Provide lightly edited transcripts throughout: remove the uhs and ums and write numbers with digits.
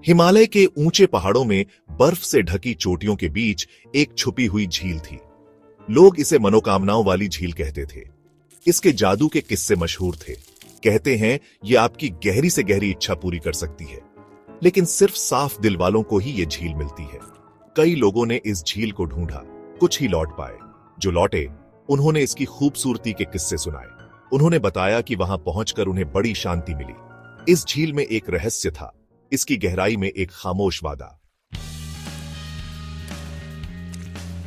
हिमालय के ऊंचे पहाड़ों में बर्फ से ढकी चोटियों के बीच एक छुपी हुई झील थी। लोग इसे मनोकामनाओं वाली झील कहते थे। इसके जादू के किस्से मशहूर थे। कहते हैं ये आपकी गहरी से गहरी इच्छा पूरी कर सकती है, लेकिन सिर्फ साफ दिल वालों को ही ये झील मिलती है। कई लोगों ने इस झील को ढूंढा, कुछ ही लौट पाए। जो लौटे उन्होंने इसकी खूबसूरती के किस्से सुनाए। उन्होंने बताया कि वहां पहुंचकर उन्हें बड़ी शांति मिली। इस झील में एक रहस्य था, इसकी गहराई में एक खामोश वादा।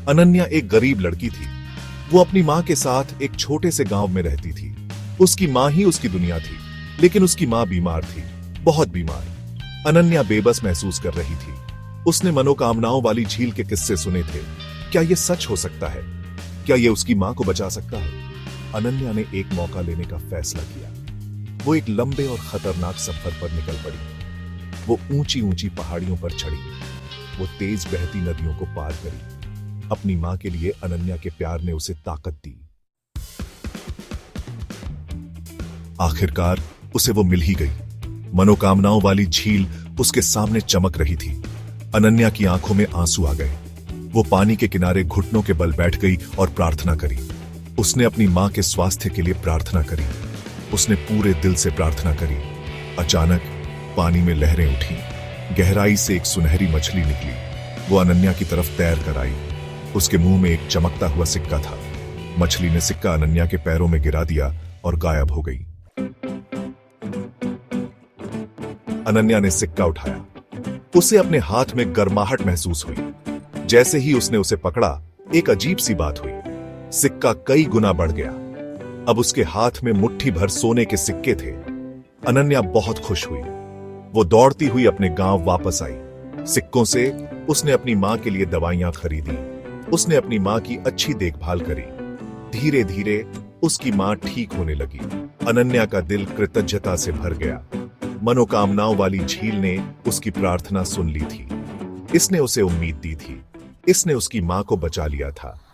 अनन्या एक गरीब लड़की थी। वो अपनी मां के साथ एक छोटे से गांव में रहती थी। उसकी मां ही उसकी दुनिया थी, लेकिन उसकी मां बीमार थी, बहुत बीमार। अनन्या बेबस महसूस कर रही थी। उसने मनोकामनाओं वाली झील के किस्से सुने थे। क्या यह सच हो सकता है? क्या यह उसकी मां को बचा सकता है? अनन्या ने एक मौका लेने का फैसला किया। वो एक लंबे और खतरनाक सफर पर निकल पड़ी। वो ऊंची ऊंची पहाड़ियों पर चढ़ी। वो तेज बहती नदियों को पार करी। अपनी मां के लिए अनन्या के प्यार ने उसे ताकत दी। आखिरकार उसे वो मिल ही गई। मनोकामनाओं वाली झील उसके सामने चमक रही थी। अनन्या की आंखों में आंसू आ गए। वो पानी के किनारे घुटनों के बल बैठ गई और प्रार्थना करी। उसने अपनी मां के स्वास्थ्य के लिए प्रार्थना करी। उसने पूरे दिल से प्रार्थना करी। अचानक पानी में लहरें उठी। गहराई से एक सुनहरी मछली निकली। वो अनन्या की तरफ तैर कर आई। उसके मुंह में एक चमकता हुआ सिक्का था। मछली ने सिक्का अनन्या के पैरों में गिरा दिया और गायब हो गई। अनन्या ने सिक्का उठाया। उसे अपने हाथ में गर्माहट महसूस हुई। जैसे ही उसने उसे पकड़ा, एक अजीब सी बात हुई। सिक्का कई गुना बढ़ गया। अब उसके हाथ में मुट्ठी भर सोने के सिक्के थे। अनन्या बहुत खुश हुई। वो दौड़ती हुई अपने गांव वापस आई। सिक्कों से उसने अपनी मां के लिए दवाइयां खरीदी। उसने अपनी मां की अच्छी देखभाल करी। धीरे धीरे उसकी मां ठीक होने लगी। अनन्या का दिल कृतज्ञता से भर गया। मनोकामनाओं वाली झील ने उसकी प्रार्थना सुन ली थी। इसने उसे उम्मीद दी थी। इसने उसकी मां को बचा लिया था।